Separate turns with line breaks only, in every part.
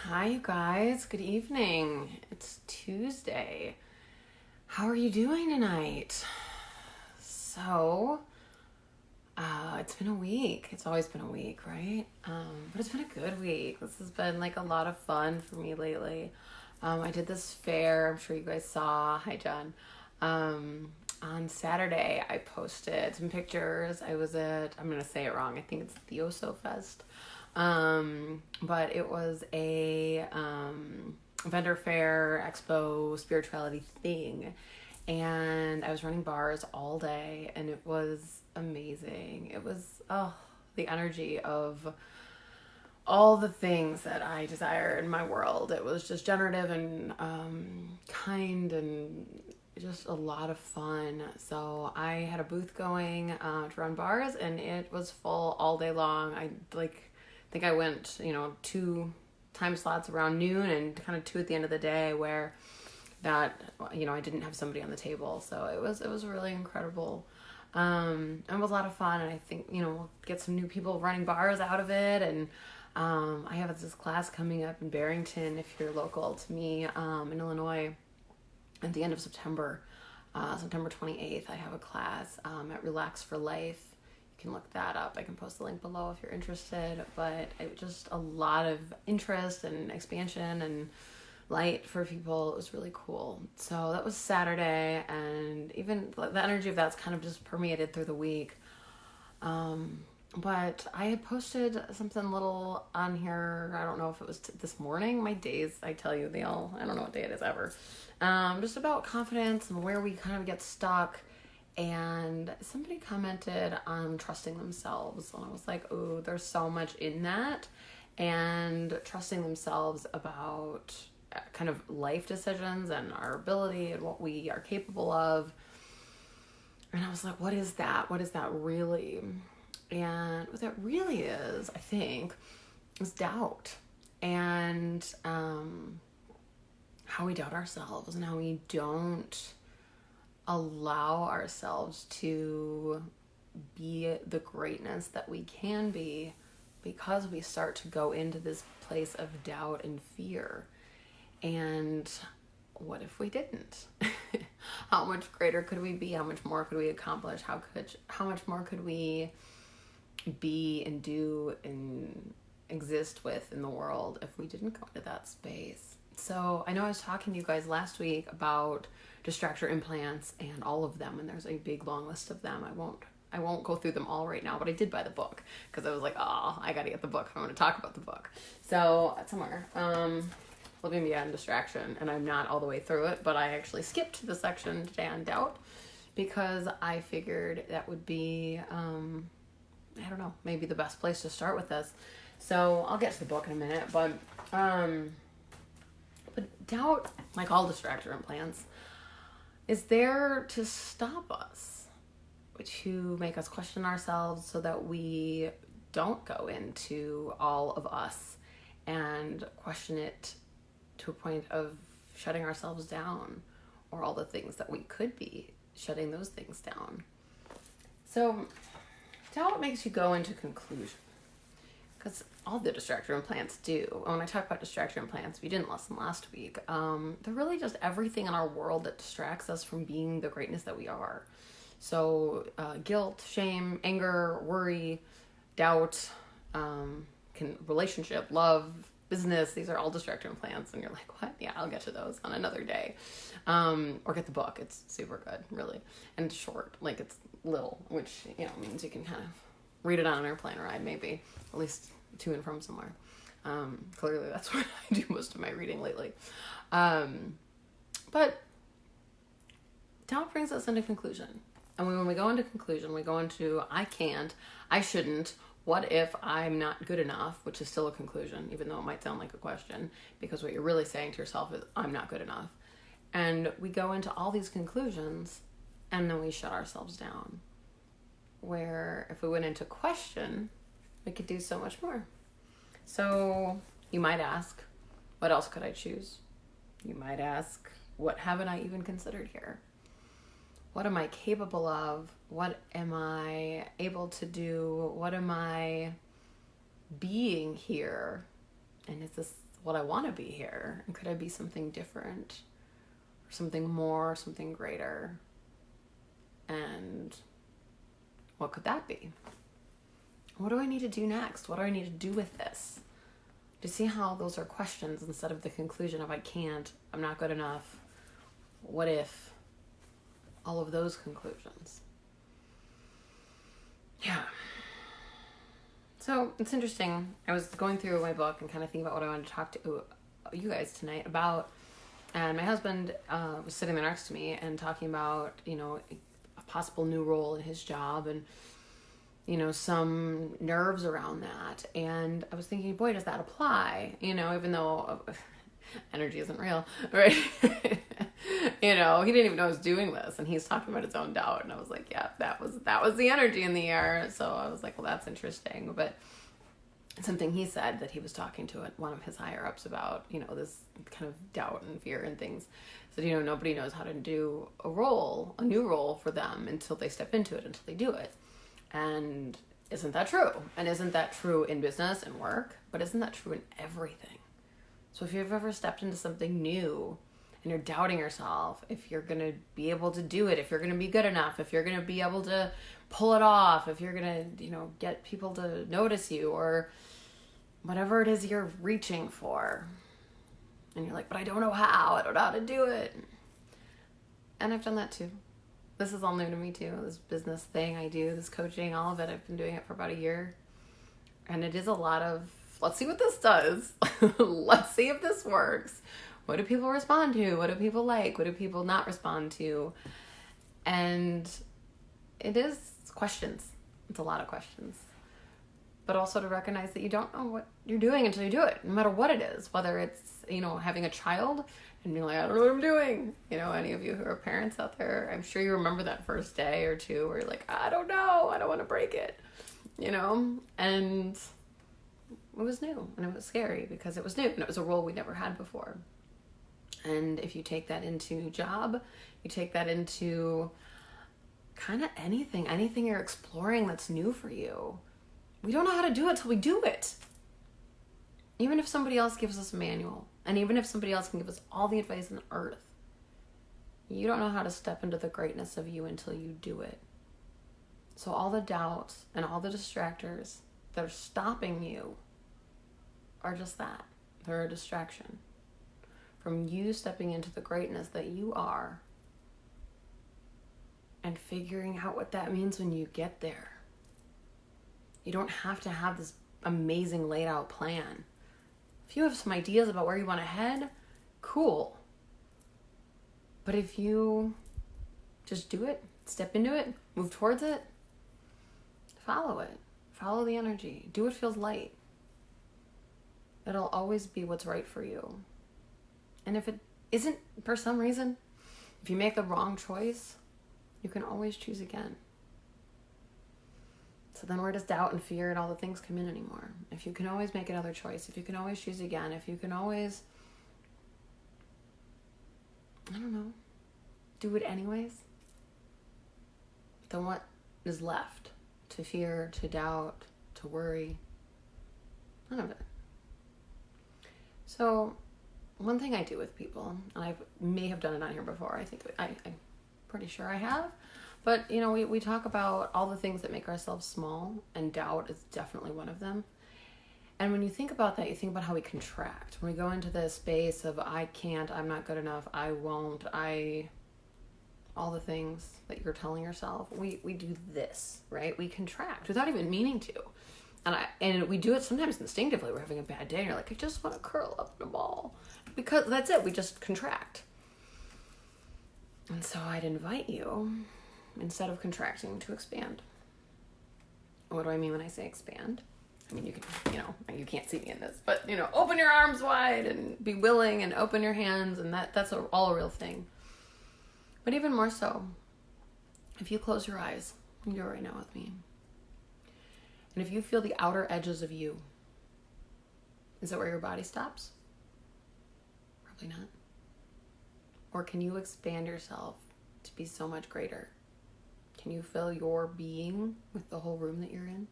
Hi, you guys. Good evening. It's Tuesday. How are you doing tonight? It's been a week. It's always been a week, right? But it's been a good week. This has been like a lot of fun for me lately. I did this fair. I'm sure you guys saw. Hi, John. On Saturday, I posted some pictures. I'm going to say it wrong. I think it's the Oso Fest. But it was a vendor fair, expo, spirituality thing. And I was running bars all day, and it was amazing. It was, the energy of all the things that I desire in my world. It was just generative and kind and just a lot of fun. So I had a booth going to run bars, and it was full all day long. I think I went, 2 time slots around noon and kind of 2 at the end of the day where that, I didn't have somebody on the table. So it was really incredible. And it was a lot of fun. And I think, we'll get some new people running bars out of it. And I have this class coming up in Barrington, if you're local to me, in Illinois, at the end of September, September 28th. I have a class at Relax for Life. You can look that up. I can post the link below if you're interested. But it just a lot of interest and expansion and light for people. It was really cool. So that was Saturday, and even the energy of that's kind of just permeated through the week. But I had posted something little on here. I don't know if it was this morning. My days, I tell you, I don't know what day it is ever. Just about confidence and where we kind of get stuck. And somebody commented on trusting themselves. And I was like, oh, there's so much in that. And trusting themselves about kind of life decisions and our ability and what we are capable of. And I was like, what is that? What is that really? And what that really is, I think, is doubt. And how we doubt ourselves and how we don't allow ourselves to be the greatness that we can be because we start to go into this place of doubt and fear. And what if we didn't? How much greater could we be? How much more could we accomplish? How much more could we be and do and exist with in the world if we didn't go into that space? So I know I was talking to you guys last week about Destructor Implants and all of them, and there's a big long list of them. I won't go through them all right now, but I did buy the book because I was like, I gotta get the book if I want to talk about the book. So somewhere, Living Beyond Distraction, and I'm not all the way through it, but I actually skipped the section today on doubt because I figured that would be, I don't know, maybe the best place to start with this. So I'll get to the book in a minute, but doubt, like all Destructor Implants, is there to stop us, to make us question ourselves so that we don't go into all of us and question it to a point of shutting ourselves down, or all the things that we could be, shutting those things down. So doubt makes you go into conclusion, because all the Destructor Implants do. When I talk about Destructor Implants, if you didn't listen last week, they're really just everything in our world that distracts us from being the greatness that we are. So guilt, shame, anger, worry, doubt, relationship, love, business, these are all Destructor Implants. And you're like, what? Yeah, I'll get to those on another day. Or get the book. It's super good, really. And it's short, like it's little, which, means you can kind of read it on an airplane ride, maybe, at least to and from somewhere. Clearly that's what I do most of my reading lately. But doubt brings us into conclusion. And when we go into conclusion, we go into, I can't, I shouldn't, what if I'm not good enough, which is still a conclusion, even though it might sound like a question, because what you're really saying to yourself is, I'm not good enough. And we go into all these conclusions, and then we shut ourselves down. Where if we went into question, we could do so much more. So you might ask, what else could I choose? You might ask, what haven't I even considered here? What am I capable of? What am I able to do? What am I being here? And is this what I want to be here? And could I be something different, or something more, something greater? And what could that be? What do I need to do next? What do I need to do with this? To see how those are questions instead of the conclusion of I can't, I'm not good enough, what if, all of those conclusions. Yeah. So it's interesting. I was going through my book and kind of thinking about what I wanted to talk to you guys tonight about. And my husband was sitting there next to me and talking about, a possible new role in his job and, some nerves around that. And I was thinking, boy, does that apply? Even though energy isn't real, right? He didn't even know I was doing this, and he's talking about his own doubt. And I was like, yeah, that was the energy in the air. So I was like, well, that's interesting. But something he said that he was talking to one of his higher ups about, this kind of doubt and fear and things. Said, nobody knows how to do a new role for them until they step into it, until they do it. And isn't that true? And isn't that true in business and work? But isn't that true in everything? So if you've ever stepped into something new and you're doubting yourself, if you're going to be able to do it, if you're going to be good enough, if you're going to be able to pull it off, if you're going to, get people to notice you or whatever it is you're reaching for. And you're like, but I don't know how. I don't know how to do it. And I've done that too. This is all new to me too. This business thing I do, this coaching, all of it. I've been doing it for about a year. And it is a lot of, let's see what this does. Let's see if this works. What do people respond to? What do people like? What do people not respond to? And it is questions. It's a lot of questions. But also to recognize that you don't know what you're doing until you do it, no matter what it is. Whether it's, having a child and you're like, I don't know what I'm doing. Any of you who are parents out there, I'm sure you remember that first day or two where you're like, I don't know. I don't want to break it. And it was new and it was scary because it was new and it was a role we never had before. And if you take that into job, you take that into kind of anything you're exploring that's new for you. We don't know how to do it till we do it. Even if somebody else gives us a manual, and even if somebody else can give us all the advice on earth, you don't know how to step into the greatness of you until you do it. So all the doubts and all the distractors that are stopping you are just that. They're a distraction from you stepping into the greatness that you are and figuring out what that means when you get there. You don't have to have this amazing laid out plan. If you have some ideas about where you want to head, cool. But if you just do it, step into it, move towards it, follow it. Follow the energy. Do what feels light. It'll always be what's right for you. And if it isn't for some reason, if you make the wrong choice, you can always choose again. So then where does doubt and fear and all the things come in anymore? If you can always make another choice, if you can always choose again, if you can always, do it anyways, then what is left to fear, to doubt, to worry? None of it. So one thing I do with people, and I may have done it on here before, I'm pretty sure I have, but we talk about all the things that make ourselves small, and doubt is definitely one of them. And when you think about that, you think about how we contract. When we go into the space of I can't, I'm not good enough, I won't, all the things that you're telling yourself, we do this, right? We contract without even meaning to. And we do it sometimes instinctively. We're having a bad day and you're like, I just want to curl up in a ball. Because that's it, we just contract. And so I'd invite you, instead of contracting, to expand. What do I mean when I say expand? I mean, you can, you can't see me in this, but, open your arms wide and be willing and open your hands, and that's all a real thing. But even more so, if you close your eyes, you do it right now with me. And if you feel the outer edges of you, is that where your body stops? Probably not. Or can you expand yourself to be so much greater? Can you fill your being with the whole room that you're in?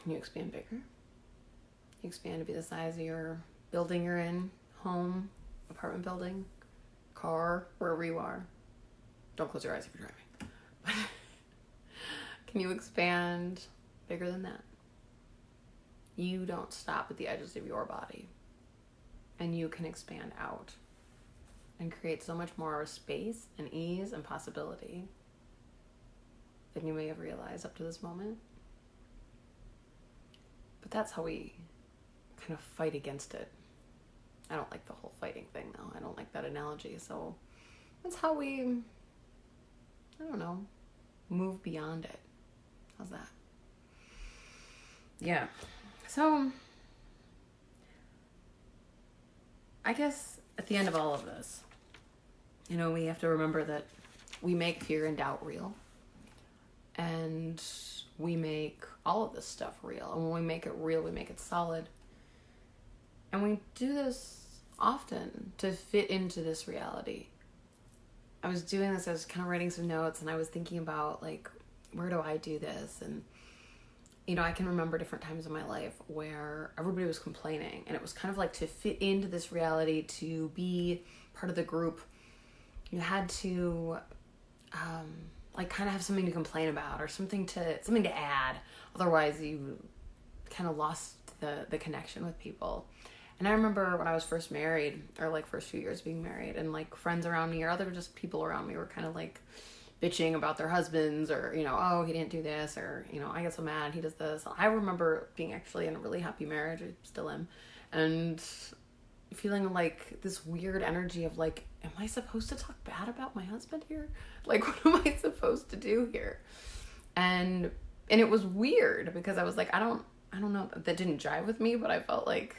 Can you expand bigger? You expand to be the size of your building you're in, home, apartment building, car, wherever you are. Don't close your eyes if you're driving. Can you expand bigger than that? You don't stop at the edges of your body. And you can expand out and create so much more space and ease and possibility than you may have realized up to this moment. But that's how we kind of fight against it. I don't like the whole fighting thing, though. I don't like that analogy. So that's how we, I don't know, move beyond it. How's that? Yeah. So I guess at the end of all of this, you know, we have to remember that we make fear and doubt real. And we make all of this stuff real. And when we make it real, we make it solid. And we do this often to fit into this reality. I was doing this, I was kind of writing some notes, and I was thinking about, like, where do I do this? And, you know, I can remember different times in my life where everybody was complaining, and it was kind of like to fit into this reality, to be part of the group, you had to, like, kind of have something to complain about or something to add. Otherwise, you kind of lost the connection with people. And I remember when I was first married, or like first few years being married, and like friends around me or other just people around me were kind of like bitching about their husbands, or, you know, oh, he didn't do this, or, you know, I get so mad, he does this. I remember being actually in a really happy marriage, I still am, and feeling like this weird energy of like, am I supposed to talk bad about my husband here? Like, what am I supposed to do here? And it was weird because I was like, I don't know, that didn't jive with me, but I felt like,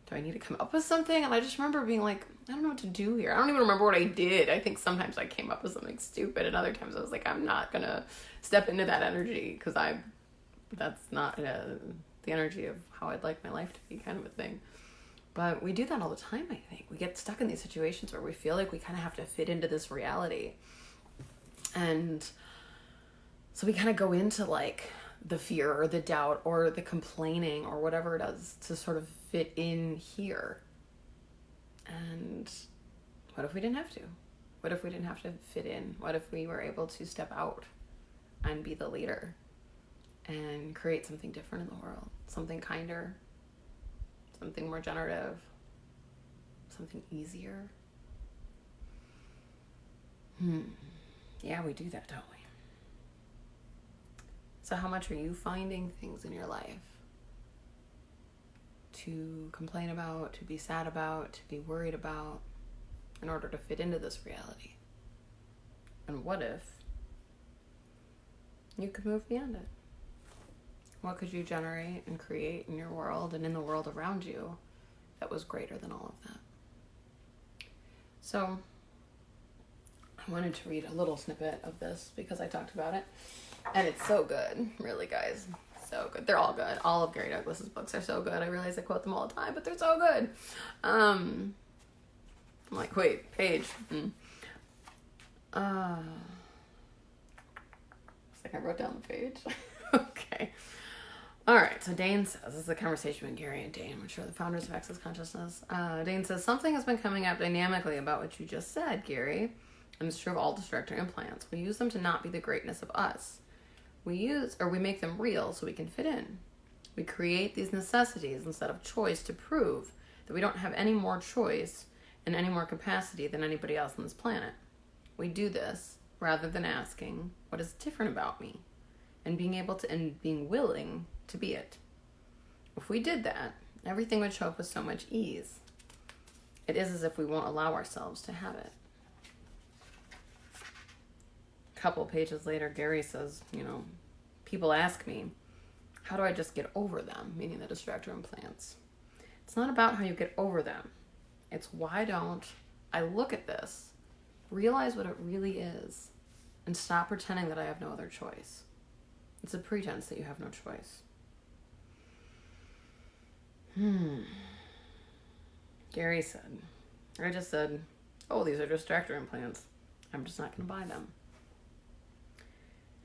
do I need to come up with something? And I just remember being like, I don't know what to do here. I don't even remember what I did. I think sometimes I came up with something stupid, and other times I was like, I'm not gonna step into that energy because that's not the energy of how I'd like my life to be, kind of a thing. But we do that all the time, I think. We get stuck in these situations where we feel like we kind of have to fit into this reality. And so we kind of go into like the fear or the doubt or the complaining or whatever it is to sort of fit in here. And what if we didn't have to? What if we didn't have to fit in? What if we were able to step out and be the leader and create something different in the world? Something kinder, something more generative, something easier. Yeah, we do that, don't we? So how much are you finding things in your life to complain about, to be sad about, to be worried about in order to fit into this reality? And what if you could move beyond it? What could you generate and create in your world and in the world around you that was greater than all of that? So I wanted to read a little snippet of this because I talked about it. And it's so good, really, guys. So good. They're all good. All of Gary Douglas's books are so good. I realize I quote them all the time, but they're so good. I'm like, wait, page. It's like I wrote down the page. Okay. All right. So Dane says, this is a conversation with Gary and Dane, which are the founders of Access Consciousness. Dane says, something has been coming up dynamically about what you just said, Gary. And it's true of all Destructor Implants. We use them to not be the greatness of us. We make them real so we can fit in. We create these necessities instead of choice to prove that we don't have any more choice and any more capacity than anybody else on this planet. We do this rather than asking, what is different about me? And being willing to be it. If we did that, everything would show up with so much ease. It is as if we won't allow ourselves to have it. Couple pages later, Gary says, you know, people ask me, how do I just get over them? Meaning the Destructor Implants. It's not about how you get over them. It's why don't I look at this, realize what it really is, and stop pretending that I have no other choice. It's a pretense that you have no choice. Gary said, I just said, oh, these are Destructor Implants. I'm just not going to buy them.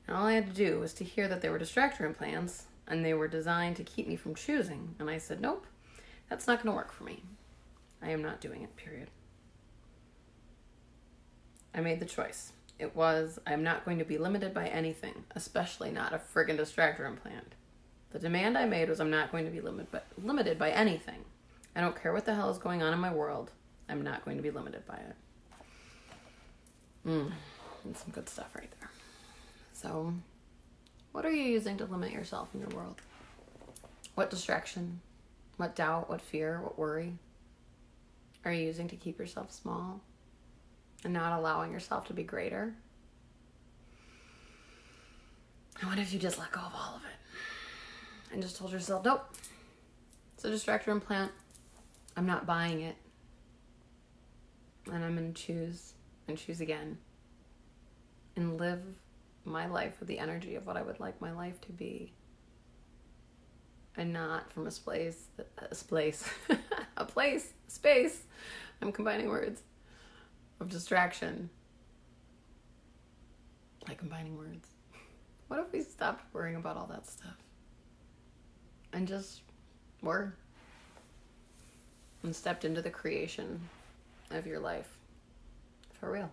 And all I had to do was to hear that they were Destructor Implants and they were designed to keep me from choosing. And I said, nope, that's not going to work for me. I am not doing it, period. I made the choice. It was, I'm not going to be limited by anything, especially not a friggin' distractor implant. The demand I made was I'm not going to be limited by anything. I don't care what the hell is going on in my world. I'm not going to be limited by it. That's some good stuff right there. So, what are you using to limit yourself in your world? What distraction, what doubt, what fear, what worry are you using to keep yourself small and not allowing yourself to be greater? And what if you just let go of all of it and just told yourself, nope, it's a distractor implant. I'm not buying it. And I'm going to choose again and live my life with the energy of what I would like my life to be, and not from a space. I'm combining words of distraction. Like combining words. What if we stopped worrying about all that stuff and just were and stepped into the creation of your life for real?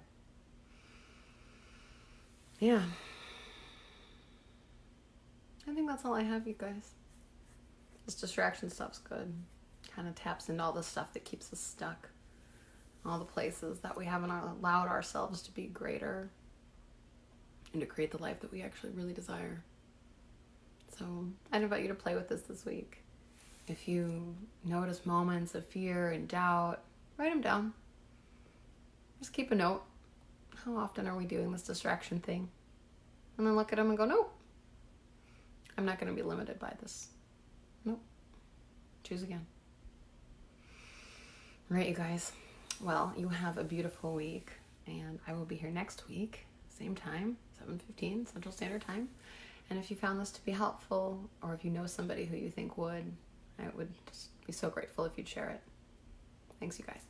Yeah. I think that's all I have, you guys. This distraction stuff's good. Kind of taps into all the stuff that keeps us stuck. All the places that we haven't allowed ourselves to be greater and to create the life that we actually really desire. So I'd invite you to play with this week. If you notice moments of fear and doubt, write them down. Just keep a note. How often are we doing this distraction thing? And then look at them and go, nope. I'm not going to be limited by this. Nope. Choose again. All right, you guys. Well, you have a beautiful week, and I will be here next week, same time, 7:15 Central Standard Time. And if you found this to be helpful, or if you know somebody who you think would, I would just be so grateful if you'd share it. Thanks, you guys.